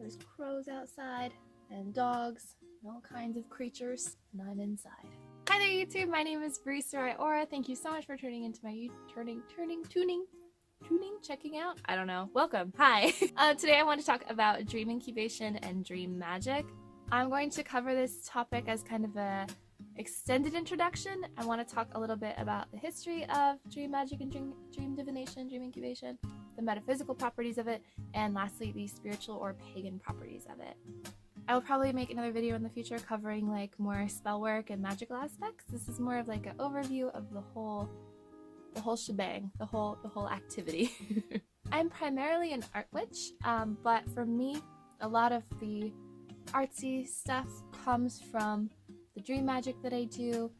There's crows outside and dogs and all kinds of creatures, and I'm inside. Hi there YouTube, my name is Barista Aura. Thank you so much for tuning into my checking out? I don't know. Welcome. Hi. Today I want to talk about dream incubation and dream magic. I'm going to cover this topic as kind of a extended introduction. I want to talk a little bit about the history of dream magic and dream divination, dream incubation, the metaphysical properties of it, and lastly the spiritual or pagan properties of it. I will probably make another video in the future covering like more spell work and magical aspects. This is more of like an overview of the whole shebang, the whole activity. I'm primarily an art witch, but for me, a lot of the artsy stuff comes from the dream magic that I do,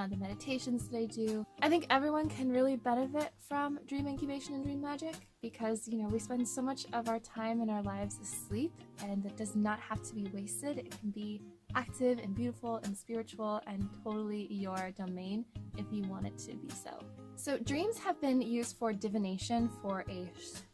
the meditations that I do. I think everyone can really benefit from dream incubation and dream magic because, you know, we spend so much of our time in our lives asleep, and it does not have to be wasted. It can be active and beautiful and spiritual and totally your domain if you want it to be so. So dreams have been used for divination for a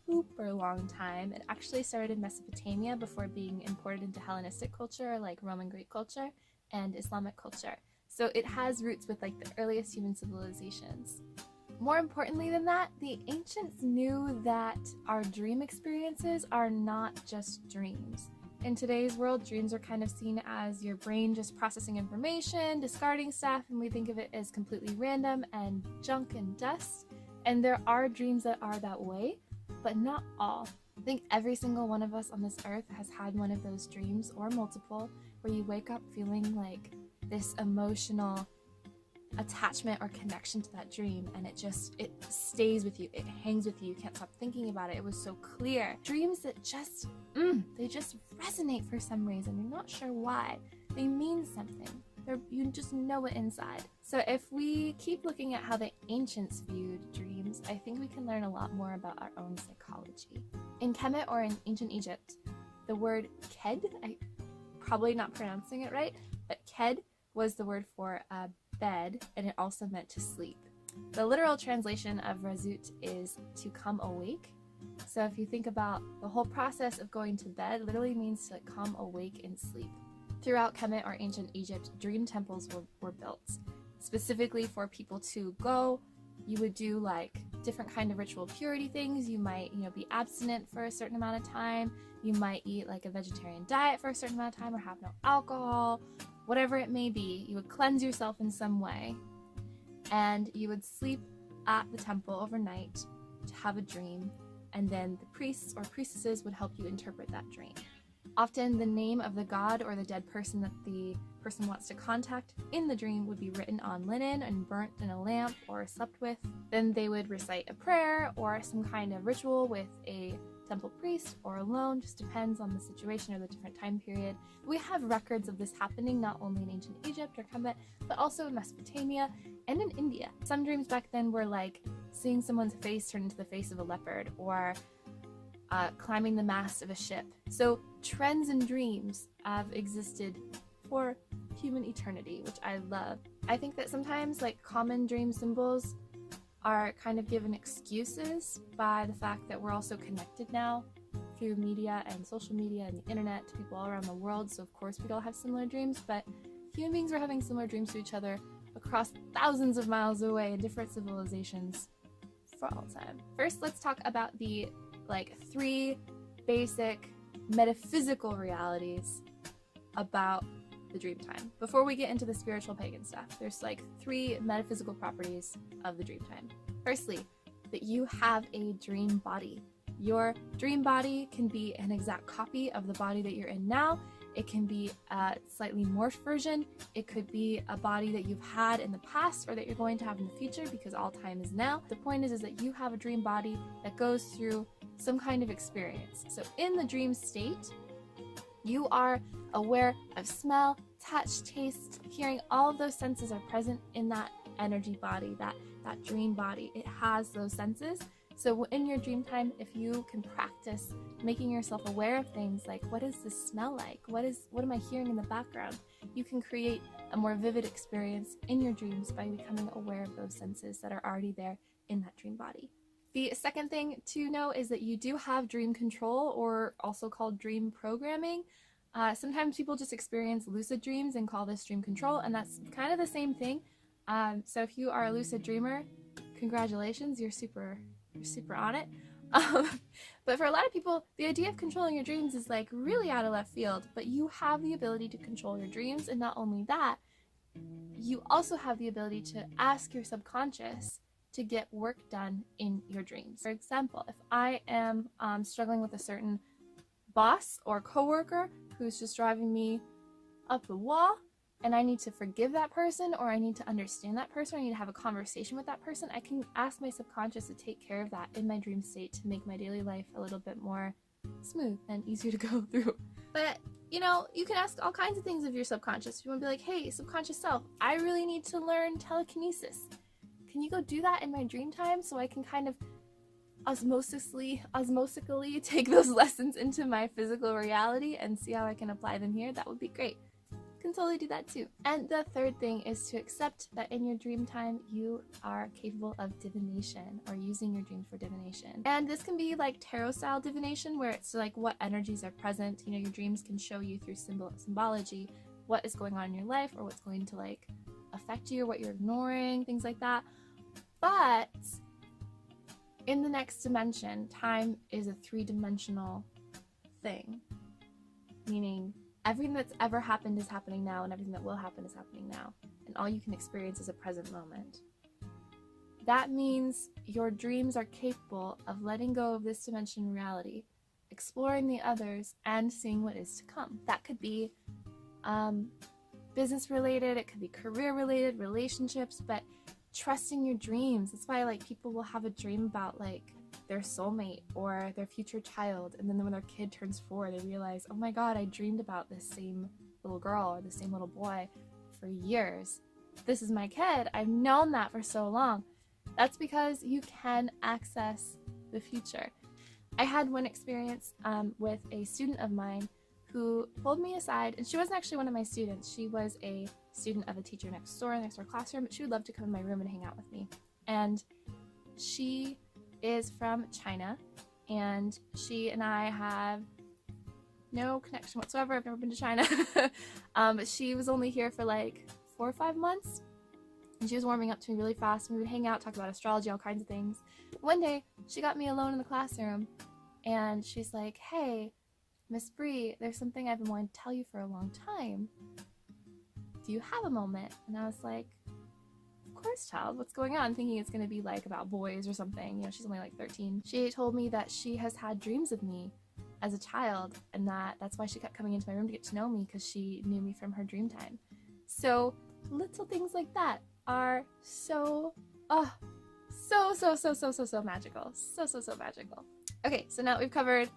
super long time. It actually started in Mesopotamia before being imported into Hellenistic culture like Roman Greek culture and Islamic culture. So it has roots with like the earliest human civilizations. More importantly than that, the ancients knew that our dream experiences are not just dreams. In today's world, dreams are kind of seen as your brain just processing information, discarding stuff, and we think of it as completely random and junk and dust. And there are dreams that are that way, but not all. I think every single one of us on this earth has had one of those dreams, or multiple, where you wake up feeling like this emotional attachment or connection to that dream, and it stays with you, it hangs with you, you can't stop thinking about it. It was so clear. Dreams that just they just resonate for some reason. You're not sure why. They mean something. You just know it inside. So if we keep looking at how the ancients viewed dreams, I think we can learn a lot more about our own psychology. In Kemet, or in ancient Egypt, the word ked, I'm probably not pronouncing it right, but ked was the word for bed, and it also meant to sleep. The literal translation of razut is to come awake. So if you think about the whole process of going to bed, literally means to come awake in sleep. Throughout Kemet or ancient Egypt, dream temples were built specifically for people to go. You would do like different kind of ritual purity things. You might, be abstinent for a certain amount of time. You might eat like a vegetarian diet for a certain amount of time, or have no alcohol. Whatever it may be, you would cleanse yourself in some way, and you would sleep at the temple overnight to have a dream, and then the priests or priestesses would help you interpret that dream. Often the name of the god or the dead person that the person wants to contact in the dream would be written on linen and burnt in a lamp or slept with. Then they would recite a prayer or some kind of ritual with a temple priest or alone, just depends on the situation or the different time period. We have records of this happening not only in ancient Egypt or Kemet, but also in Mesopotamia and in India. Some dreams back then were like seeing someone's face turn into the face of a leopard, or climbing the mast of a ship. So trends in dreams have existed for human eternity, which I love. I think that sometimes like common dream symbols are kind of given excuses by the fact that we're also connected now through media and social media and the internet to people all around the world. So of course we'd all have similar dreams, but human beings are having similar dreams to each other across thousands of miles away in different civilizations for all time. First, let's talk about the three basic metaphysical realities about the dream time. Before we get into the spiritual pagan stuff, there's like three metaphysical properties of the dream time. Firstly, that you have a dream body. Your dream body can be an exact copy of the body that you're in now. It can be a slightly morphed version. It could be a body that you've had in the past or that you're going to have in the future, because all time is now. The point is that you have a dream body that goes through some kind of experience. So in the dream state, you are aware of smell, touch, taste, hearing. All of those senses are present in that energy body, that dream body. It has those senses. So in your dream time, if you can practice making yourself aware of things like, what does this smell like? What am I hearing in the background? You can create a more vivid experience in your dreams by becoming aware of those senses that are already there in that dream body. The second thing to know is that you do have dream control, or also called dream programming. Sometimes people just experience lucid dreams and call this dream control, and that's kind of the same thing. So if you are a lucid dreamer, congratulations, you're super on it. But for a lot of people, the idea of controlling your dreams is like really out of left field, but you have the ability to control your dreams, and not only that, you also have the ability to ask your subconscious to get work done in your dreams. For example, if I am struggling with a certain boss or coworker who's just driving me up the wall, and I need to forgive that person, or I need to understand that person, or I need to have a conversation with that person, I can ask my subconscious to take care of that in my dream state to make my daily life a little bit more smooth and easier to go through. But you know, you can ask all kinds of things of your subconscious. You want to be like, hey, subconscious self, I really need to learn telekinesis. Can you go do that in my dream time so I can kind of osmosically take those lessons into my physical reality and see how I can apply them here? That would be great. Can totally do that too. And the third thing is to accept that in your dream time you are capable of divination, or using your dreams for divination. And this can be like tarot style divination, where it's like what energies are present. You know, your dreams can show you through symbology what is going on in your life, or what's going to like affect you, or what you're ignoring, things like that. But in the next dimension, time is a three-dimensional thing, meaning everything that's ever happened is happening now, and everything that will happen is happening now, and all you can experience is a present moment. That means your dreams are capable of letting go of this dimension reality, exploring the others, and seeing what is to come. That could be business related, it could be career related, relationships, but trusting your dreams. That's why like people will have a dream about like their soulmate or their future child, and then when their kid turns 4, they realize, oh my god, I dreamed about this same little girl or the same little boy for years. This is my kid. I've known that for so long. That's because you can access the future. I had one experience with a student of mine who pulled me aside, and she wasn't actually one of my students. She was a student of a teacher next door classroom, but she would love to come in my room and hang out with me. And she is from China, and she and I have no connection whatsoever. I've never been to China. But she was only here for like 4 or 5 months, and she was warming up to me really fast, and we would hang out, talk about astrology, all kinds of things. One day, she got me alone in the classroom, and she's like, hey, Miss Bree, there's something I've been wanting to tell you for a long time. Do you have a moment? And I was like, of course, child, what's going on? Thinking it's going to be like about boys or something. You know, she's only like 13. She told me that she has had dreams of me as a child, and that's why she kept coming into my room to get to know me, because she knew me from her dream time. So little things like that are so magical. So magical. Okay, so now we've covered,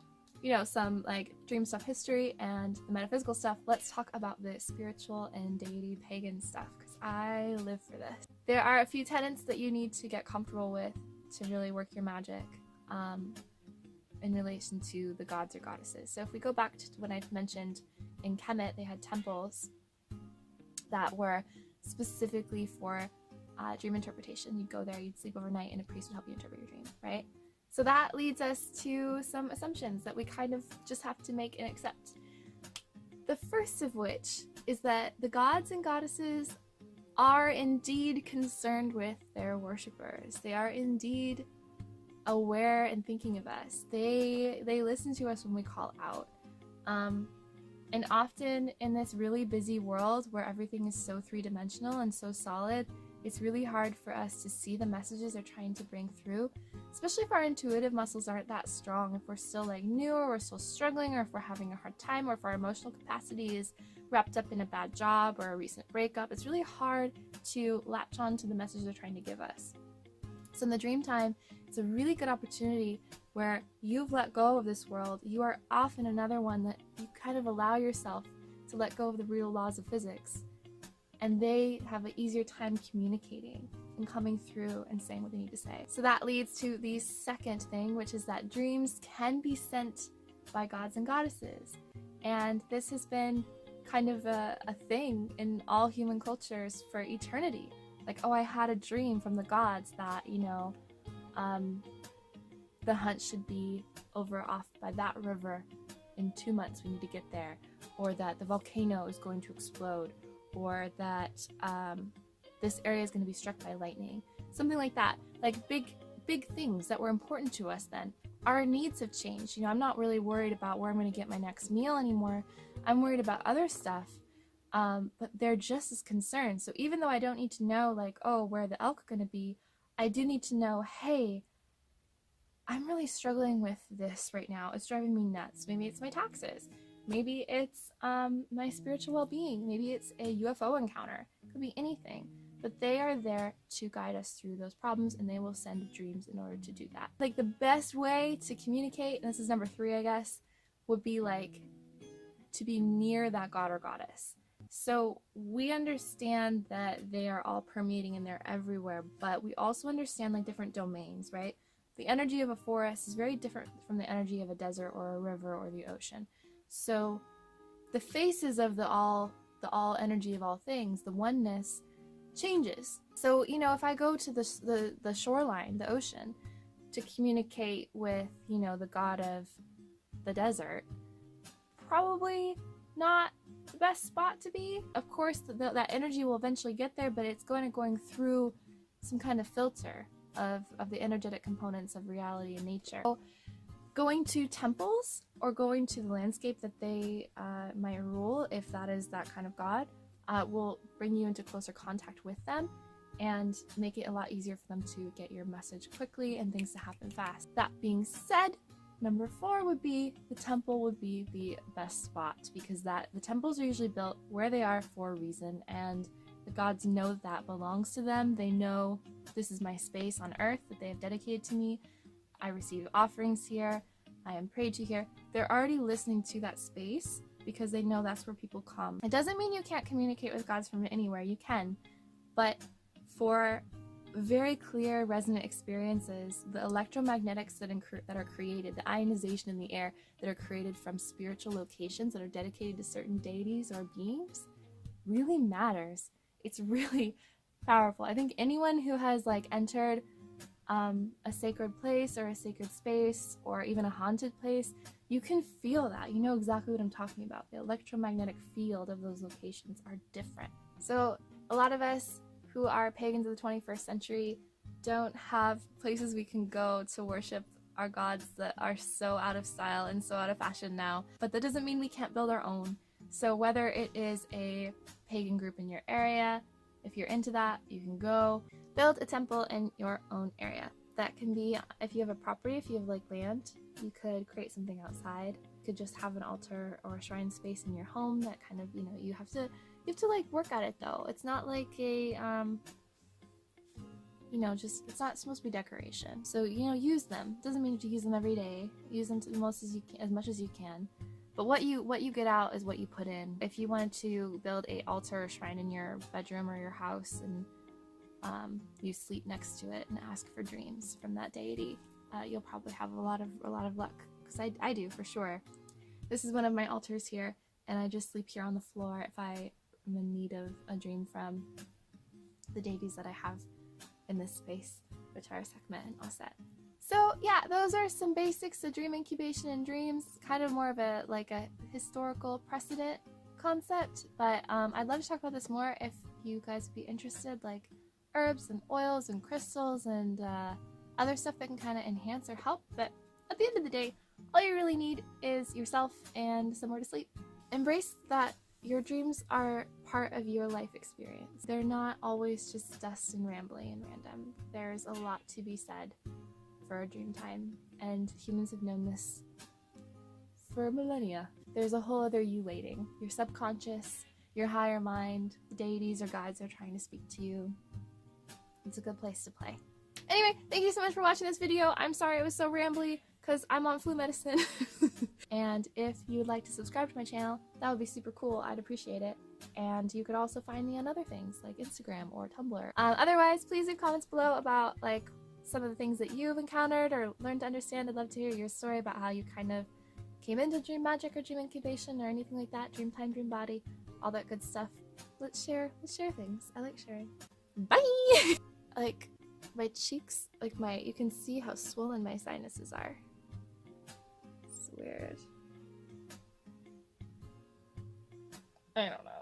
you know, some like dream stuff history and the metaphysical stuff. Let's talk about the spiritual and deity pagan stuff, because I live for this. There are a few tenets that you need to get comfortable with to really work your magic in relation to the gods or goddesses. So if we go back to when I've mentioned in Kemet, they had temples that were specifically for dream interpretation. You'd go there, you'd sleep overnight, and a priest would help you interpret your dream, right? So that leads us to some assumptions that we kind of just have to make and accept. The first of which is that the gods and goddesses are indeed concerned with their worshippers. They are indeed aware and thinking of us. They listen to us when we call out. And often in this really busy world where everything is so three-dimensional and so solid, it's really hard for us to see the messages they're trying to bring through, especially if our intuitive muscles aren't that strong, if we're still like new, or we're still struggling, or if we're having a hard time, or if our emotional capacity is wrapped up in a bad job or a recent breakup. It's really hard to latch on to the message they're trying to give us. So in the dream time, it's a really good opportunity where you've let go of this world. You are off in another one that you kind of allow yourself to let go of the real laws of physics. And they have an easier time communicating and coming through and saying what they need to say. So that leads to the second thing, which is that dreams can be sent by gods and goddesses. And this has been kind of a thing in all human cultures for eternity. Like, oh, I had a dream from the gods that, you know, the hunt should be over off by that river in 2 months, we need to get there, or that the volcano is going to explode, or that this area is going to be struck by lightning, something like that. Like big things that were important to us then. Our needs have changed. You know, I'm not really worried about where I'm going to get my next meal anymore. I'm worried about other stuff, but they're just as concerned. So even though I don't need to know, like, oh, where the elk are going to be, I do need to know, hey, I'm really struggling with this right now. It's driving me nuts. Maybe it's my taxes. Maybe it's my spiritual well-being. Maybe it's a UFO encounter. It could be anything. But they are there to guide us through those problems, and they will send dreams in order to do that. Like, the best way to communicate, and this is number 3, I guess, would be like to be near that god or goddess. So we understand that they are all permeating and they're everywhere, but we also understand like different domains, right? The energy of a forest is very different from the energy of a desert or a river or the ocean. So the faces of the all energy of all things, the oneness, changes. So, you know, if I go to the shoreline, the ocean, to communicate with, you know, the god of the desert, probably not the best spot to be. Of course, that energy will eventually get there, but it's going through some kind of filter of the energetic components of reality and nature. So going to temples or going to the landscape that they might rule, if that is that kind of god, will bring you into closer contact with them and make it a lot easier for them to get your message quickly and things to happen fast. That being said, number 4 would be the temple would be the best spot, because the temples are usually built where they are for a reason, and the gods know that belongs to them. They know this is my space on earth that they have dedicated to me. I receive offerings here. I am prayed to here. They're already listening to that space because they know that's where people come. It doesn't mean you can't communicate with gods from anywhere. You can. But for very clear resonant experiences, the electromagnetics that are created, the ionization in the air that are created from spiritual locations that are dedicated to certain deities or beings really matters. It's really powerful. I think anyone who has like entered a sacred place or a sacred space or even a haunted place, you can feel that. You know exactly what I'm talking about. The electromagnetic field of those locations are different. So a lot of us who are pagans of the 21st century don't have places we can go to worship our gods that are so out of style and so out of fashion now. But that doesn't mean we can't build our own. So whether it is a pagan group in your area, if you're into that, you can go build a temple in your own area. That can be, if you have a property, if you have like land, you could create something outside. You could just have an altar or a shrine space in your home that kind of, you know, you have to like work at it though. It's not like a, you know, just, it's not supposed to be decoration. So, you know, use them. Doesn't mean you have to use them every day. Use them as much as you can. But what you get out is what you put in. If you wanted to build a altar or shrine in your bedroom or your house and you sleep next to it and ask for dreams from that deity, you'll probably have a lot of luck. Because I do for sure. This is one of my altars here, and I just sleep here on the floor if I am in need of a dream from the deities that I have in this space, which are Sekhmet and Aset. So yeah, those are some basics of dream incubation and dreams, kind of more of a historical precedent concept, but I'd love to talk about this more if you guys would be interested, like herbs and oils and crystals and other stuff that can kind of enhance or help. But at the end of the day, all you really need is yourself and somewhere to sleep. Embrace that your dreams are part of your life experience. They're not always just dust and rambling and random. There's a lot to be said for a dream time, and humans have known this for millennia. There's a whole other you waiting. Your subconscious, your higher mind, the deities or guides are trying to speak to you. It's a good place to play. Anyway, thank you so much for watching this video. I'm sorry it was so rambly because I'm on flu medicine. And if you would like to subscribe to my channel, that would be super cool. I'd appreciate it. And you could also find me on other things like Instagram or Tumblr. Otherwise, please leave comments below about like some of the things that you've encountered or learned to understand. I'd love to hear your story about how you kind of came into dream magic or dream incubation or anything like that. Dream time, dream body, all that good stuff. Let's share things. I like sharing. Bye! Like, my cheeks, like you can see how swollen my sinuses are. It's weird. I don't know.